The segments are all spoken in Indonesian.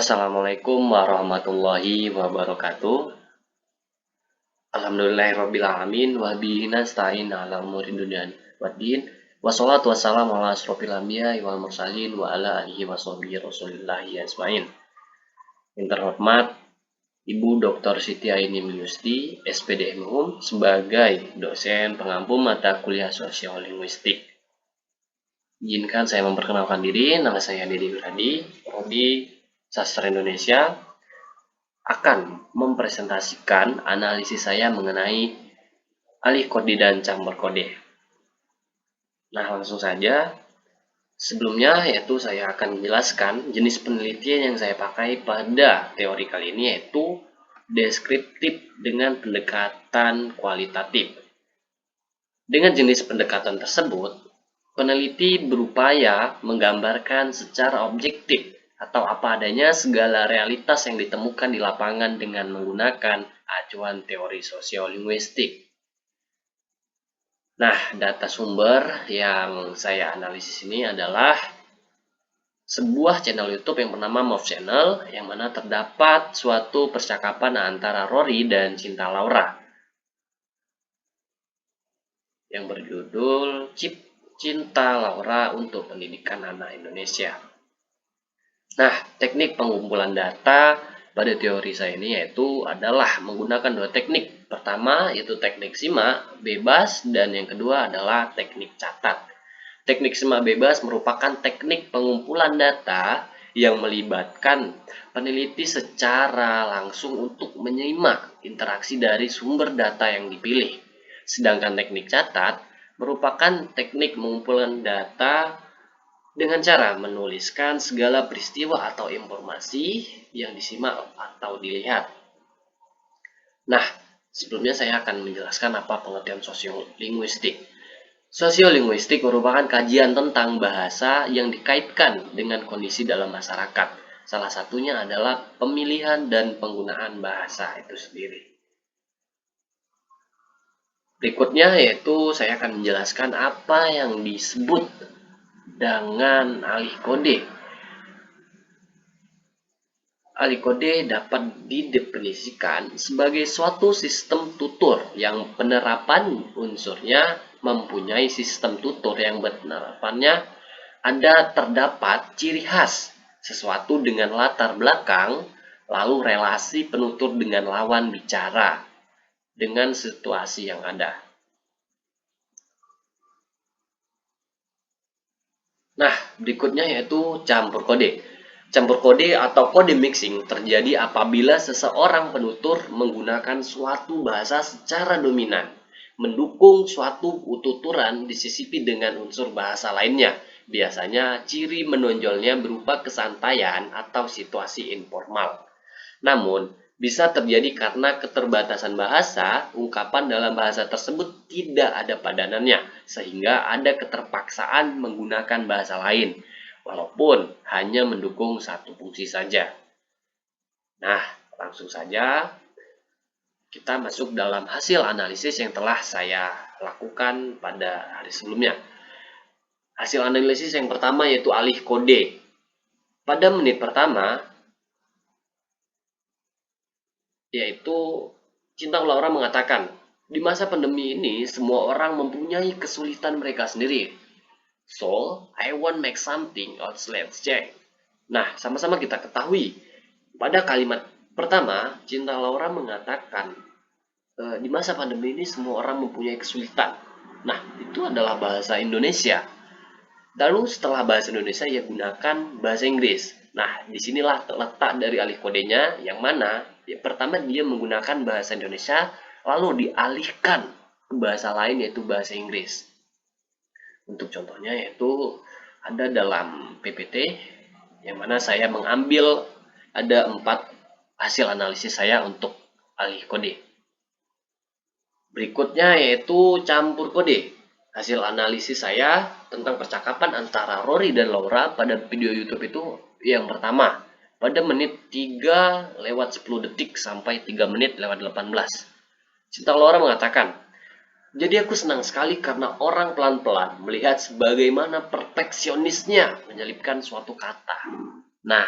Assalamualaikum warahmatullahi wabarakatuh. Alhamdulillahirrabbilalamin. Wa bihi nasta'in ala umuri dunya waddin. Wassalatu wassalamu ala asrofil anbiya'i wal mursalin wa ala alihi wa sahbihi rasulillahi ajmain. Yang terhormat Ibu Dr. Siti Aini Milyusti, SPD MHUM, sebagai dosen pengampu mata kuliah sosiolinguistik. Izinkan saya memperkenalkan diri. Nama saya Dedi Wiradi, Prodi Sastra Indonesia, akan mempresentasikan analisis saya mengenai alih kode dan campur kode. Nah, langsung saja. Sebelumnya, yaitu saya akan menjelaskan jenis penelitian yang saya pakai pada teori kali ini, yaitu deskriptif dengan pendekatan kualitatif. Dengan jenis pendekatan tersebut, peneliti berupaya menggambarkan secara objektif atau apa adanya segala realitas yang ditemukan di lapangan dengan menggunakan acuan teori sosiolinguistik. Nah, data sumber yang saya analisis ini adalah sebuah channel YouTube yang bernama Move Channel, yang mana terdapat suatu percakapan antara Rory dan Cinta Laura yang berjudul Cinta Laura untuk Pendidikan Anak Indonesia. Nah, teknik pengumpulan data pada teori saya ini yaitu adalah menggunakan dua teknik. Pertama yaitu teknik simak bebas, dan yang kedua adalah teknik catat. Teknik simak bebas merupakan teknik pengumpulan data yang melibatkan peneliti secara langsung untuk menyimak interaksi dari sumber data yang dipilih. Sedangkan teknik catat merupakan teknik pengumpulan data dengan cara menuliskan segala peristiwa atau informasi yang disimak atau dilihat. Nah, sebelumnya saya akan menjelaskan apa pengertian sosiolinguistik. Sosiolinguistik merupakan kajian tentang bahasa yang dikaitkan dengan kondisi dalam masyarakat. Salah satunya adalah pemilihan dan penggunaan bahasa itu sendiri. Berikutnya yaitu saya akan menjelaskan apa yang disebut dengan alih kode. Alih kode dapat didefinisikan sebagai suatu sistem tutur yang penerapan unsurnya mempunyai sistem tutur yang penerapannya terdapat ciri khas sesuatu dengan latar belakang, lalu relasi penutur dengan lawan bicara dengan situasi yang ada. Nah, berikutnya yaitu campur kode. Campur kode atau kode mixing terjadi apabila seseorang penutur menggunakan suatu bahasa secara dominan, mendukung suatu tuturan disisipi dengan unsur bahasa lainnya. Biasanya ciri menonjolnya berupa kesantaian atau situasi informal. Namun, bisa terjadi karena keterbatasan bahasa, ungkapan dalam bahasa tersebut tidak ada padanannya, sehingga ada keterpaksaan menggunakan bahasa lain, walaupun hanya mendukung satu fungsi saja. Nah, langsung saja kita masuk dalam hasil analisis yang telah saya lakukan pada hari sebelumnya. Hasil analisis yang pertama yaitu alih kode. Pada menit pertama, yaitu Cinta Laura mengatakan, di masa pandemi ini semua orang mempunyai kesulitan mereka sendiri. So, I want make something out, let's check. Nah, sama-sama kita ketahui, pada kalimat pertama, Cinta Laura mengatakan, di masa pandemi ini semua orang mempunyai kesulitan. Nah, itu adalah bahasa Indonesia. Lalu setelah bahasa Indonesia, ia gunakan bahasa Inggris. Nah, disinilah letak dari alih kodenya, yang mana pertama dia menggunakan bahasa Indonesia, lalu dialihkan ke bahasa lain yaitu bahasa Inggris. Untuk contohnya yaitu ada dalam PPT, yang mana saya mengambil ada 4 hasil analisis saya untuk alih kode. Berikutnya yaitu campur kode. Hasil analisis saya tentang percakapan antara Rory dan Laura pada video YouTube itu yang pertama, pada menit 3:10 detik sampai 3 menit lewat 18. Cinta Laura mengatakan, jadi aku senang sekali karena orang pelan-pelan melihat sebagaimana perfeksionisnya menyelipkan suatu kata. Nah,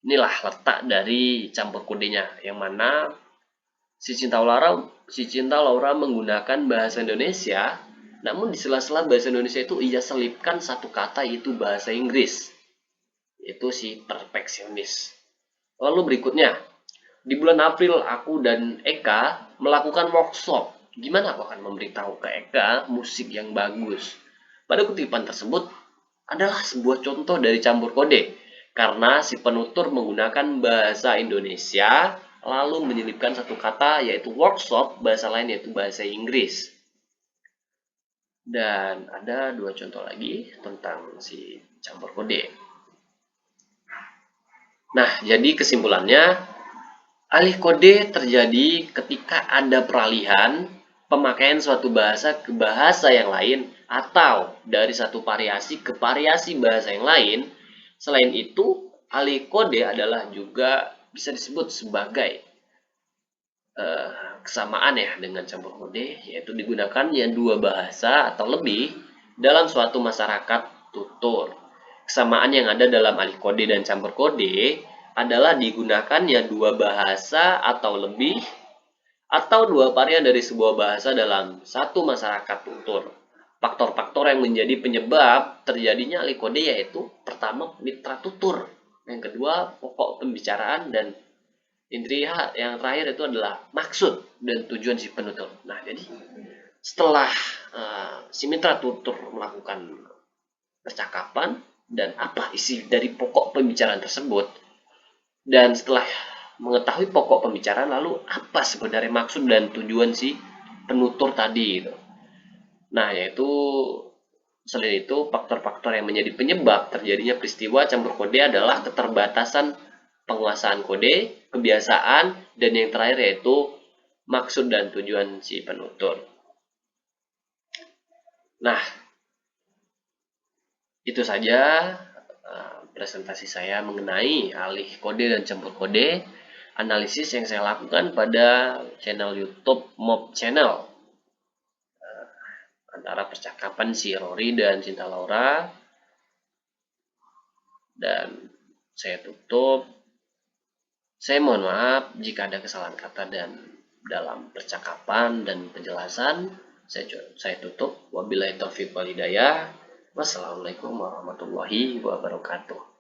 Inilah letak dari campur kodenya, yang mana si Cinta Laura menggunakan bahasa Indonesia, namun di sela-sela bahasa Indonesia itu ia selipkan satu kata, yaitu bahasa Inggris. Itu si perfeksionis. Lalu berikutnya, di bulan April aku dan Eka melakukan workshop. Gimana aku akan memberitahu ke Eka musik yang bagus? Pada kutipan tersebut adalah sebuah contoh dari campur kode, karena si penutur menggunakan bahasa Indonesia lalu menyelipkan satu kata, yaitu workshop, bahasa lain yaitu bahasa Inggris. Dan ada dua contoh lagi tentang si campur kode. Nah, jadi kesimpulannya, alih kode terjadi ketika ada peralihan pemakaian suatu bahasa ke bahasa yang lain, atau dari satu variasi ke variasi bahasa yang lain. Selain itu, alih kode adalah juga bisa disebut sebagai kesamaan ya dengan campur kode, yaitu digunakannya dua bahasa atau lebih dalam suatu masyarakat tutur. Kesamaan yang ada dalam alih kode dan campur kode adalah digunakannya dua bahasa atau lebih, atau dua varian dari sebuah bahasa dalam satu masyarakat tutur. Faktor-faktor yang menjadi penyebab terjadinya alih kode yaitu, pertama, mitra tutur, yang kedua, pokok pembicaraan, dan intinya yang terakhir itu adalah maksud dan tujuan si penutur. Nah, jadi setelah si mitra tutur melakukan percakapan dan apa isi dari pokok pembicaraan tersebut, dan setelah mengetahui pokok pembicaraan, lalu apa sebenarnya maksud dan tujuan si penutur tadi gitu. Nah, yaitu selain itu, faktor-faktor yang menjadi penyebab terjadinya peristiwa campur kode adalah keterbatasan penguasaan kode, kebiasaan, dan yang terakhir yaitu maksud dan tujuan si penutur. Nah, itu saja presentasi saya mengenai alih kode dan campur kode, analisis yang saya lakukan pada channel YouTube Mob Channel, antara percakapan si Rory dan Cinta Laura. Dan saya tutup. Saya mohon maaf jika ada kesalahan kata dan dalam percakapan dan penjelasan. Saya tutup. Wabillahi taufiq wal hidayah. Wassalamualaikum warahmatullahi wabarakatuh.